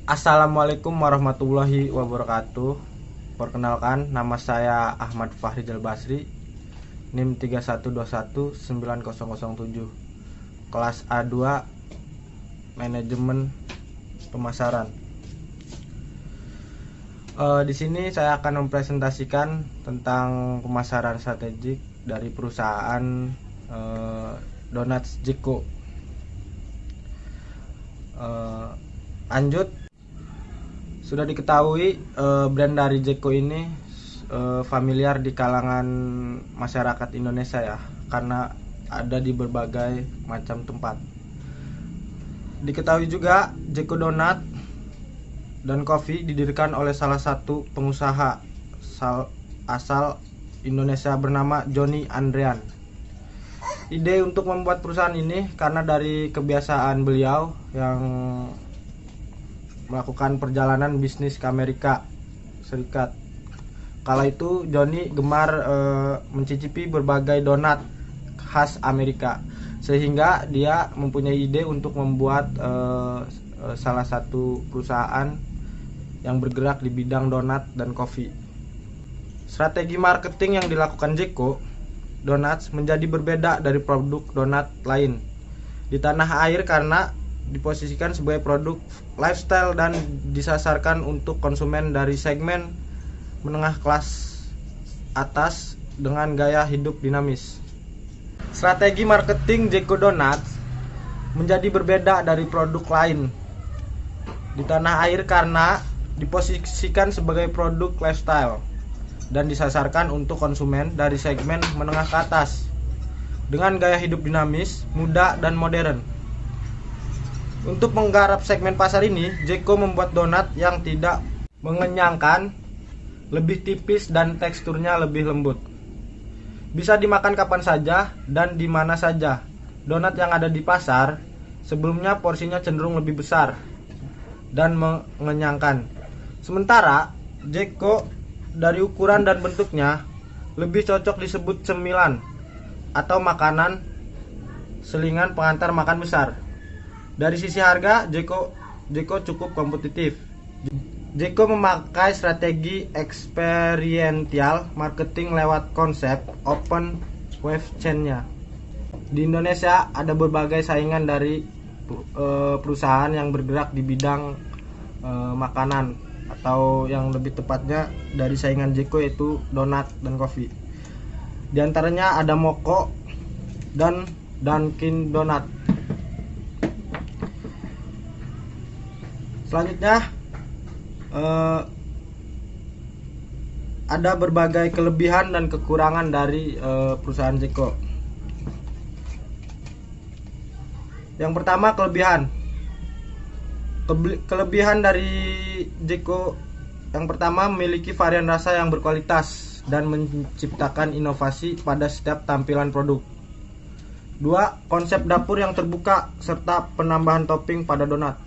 Assalamualaikum warahmatullahi wabarakatuh. Perkenalkan, nama saya Ahmad Fahrizal Basri, NIM 31219007, kelas A2, Manajemen Pemasaran. Di sini saya akan mempresentasikan tentang pemasaran strategik dari perusahaan Donuts Jeko. Lanjut, sudah diketahui brand dari Jeko ini familiar di kalangan masyarakat Indonesia ya, karena ada di berbagai macam tempat. Diketahui juga Jeko Donat dan Coffee didirikan oleh salah satu pengusaha asal Indonesia bernama Johnny Andrean. Ide untuk membuat perusahaan ini karena dari kebiasaan beliau yang melakukan perjalanan bisnis ke Amerika Serikat. Kala itu Johnny gemar mencicipi berbagai donat khas Amerika, sehingga dia mempunyai ide untuk membuat salah satu perusahaan yang bergerak di bidang donat dan kopi. Strategi marketing yang dilakukan Jeko Donuts menjadi berbeda dari produk donat lain di tanah air karena diposisikan sebagai produk lifestyle dan disasarkan untuk konsumen dari segmen menengah kelas atas dengan gaya hidup dinamis. Strategi marketing Jeko Donuts menjadi berbeda dari produk lain di tanah air karena diposisikan sebagai produk lifestyle dan disasarkan untuk konsumen dari segmen menengah ke atas dengan gaya hidup dinamis, muda, dan modern. Untuk menggarap segmen pasar ini, Jeko membuat donat yang tidak mengenyangkan, lebih tipis dan teksturnya lebih lembut. Bisa dimakan kapan saja dan di mana saja. Donat yang ada di pasar sebelumnya porsinya cenderung lebih besar dan mengenyangkan. Sementara Jeko dari ukuran dan bentuknya lebih cocok disebut cemilan atau makanan selingan pengantar makan besar. Dari sisi harga, Jeko cukup kompetitif. Jeko memakai strategi experiential marketing lewat konsep open wave chain-nya. Di Indonesia ada berbagai saingan dari perusahaan yang bergerak di bidang makanan, atau yang lebih tepatnya dari saingan Jeko yaitu donat dan kopi. Di antaranya ada Moko dan Dunkin Donat. Selanjutnya ada berbagai kelebihan dan kekurangan dari perusahaan Jeko. Yang pertama, kelebihan dari Jeko yang pertama memiliki varian rasa yang berkualitas dan menciptakan inovasi pada setiap tampilan produk. 2. Konsep dapur yang terbuka serta penambahan topping pada donat.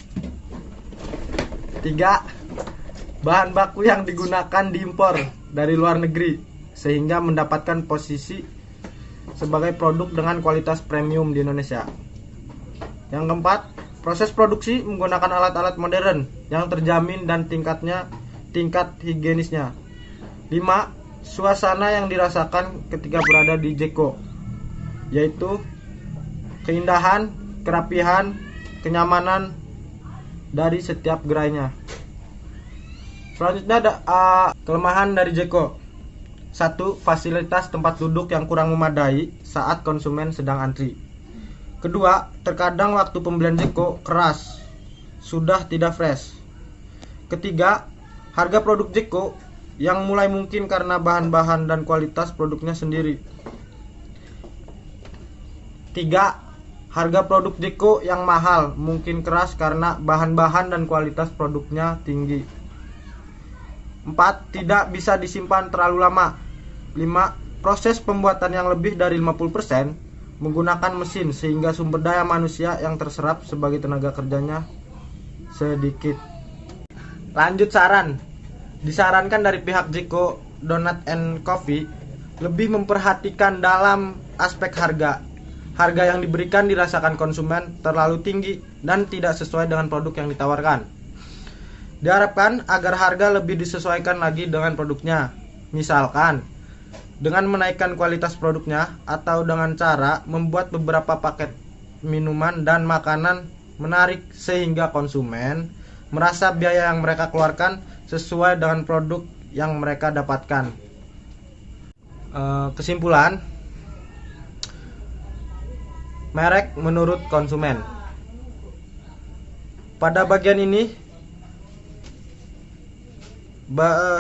3. Bahan baku yang digunakan diimpor dari luar negeri sehingga mendapatkan posisi sebagai produk dengan kualitas premium di Indonesia. Yang keempat, proses produksi menggunakan alat-alat modern yang terjamin dan tingkat higienisnya. 5. Suasana yang dirasakan ketika berada di Jeko, yaitu keindahan, kerapihan, kenyamanan dari setiap gerainya. Selanjutnya ada kelemahan dari Jeko. 1. Fasilitas tempat duduk yang kurang memadai saat konsumen sedang antri. Kedua, terkadang waktu pembelian Jeko keras, sudah tidak fresh. Ketiga, harga produk Jeko yang mulai mungkin karena bahan-bahan dan kualitas produknya sendiri. 3. Harga produk Jeko yang mahal mungkin keras karena bahan-bahan dan kualitas produknya tinggi. 4. Tidak bisa disimpan terlalu lama. 5. Proses pembuatan yang lebih dari 50% menggunakan mesin sehingga sumber daya manusia yang terserap sebagai tenaga kerjanya sedikit. Lanjut saran. Disarankan dari pihak Jeko Donut and Coffee lebih memperhatikan dalam aspek harga. Harga yang diberikan dirasakan konsumen terlalu tinggi dan tidak sesuai dengan produk yang ditawarkan. Diharapkan agar harga lebih disesuaikan lagi dengan produknya. Misalkan dengan menaikkan kualitas produknya atau dengan cara membuat beberapa paket minuman dan makanan menarik sehingga konsumen merasa biaya yang mereka keluarkan sesuai dengan produk yang mereka dapatkan. Kesimpulan, merek menurut konsumen. Pada bagian ini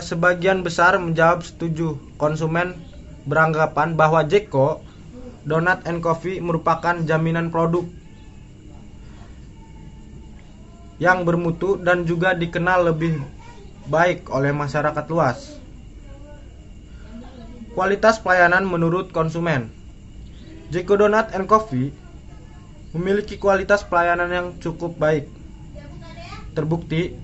sebagian besar menjawab setuju. Konsumen beranggapan bahwa Jeko Donut and Coffee merupakan jaminan produk yang bermutu dan juga dikenal lebih baik oleh masyarakat luas. Kualitas pelayanan menurut konsumen. Jeko Donut and Coffee memiliki kualitas pelayanan yang cukup baik. Terbukti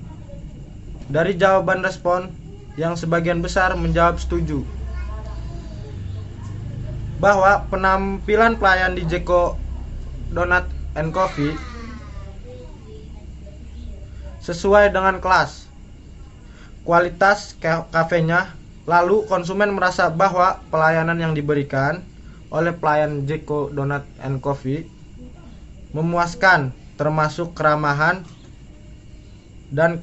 dari jawaban respon yang sebagian besar menjawab setuju bahwa penampilan pelayan di Jeko Donut and Coffee sesuai dengan kelas kualitas kafenya. Lalu konsumen merasa bahwa pelayanan yang diberikan oleh pelayan Jeko Donut and Coffee memuaskan, termasuk keramahan dan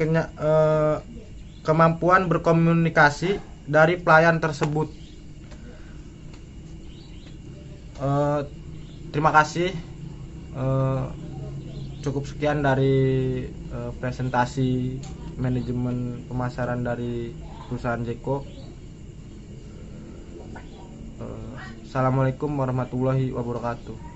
kemampuan berkomunikasi dari pelayan tersebut. Terima kasih. Cukup sekian dari presentasi manajemen pemasaran dari perusahaan Jeko. Assalamualaikum warahmatullahi wabarakatuh.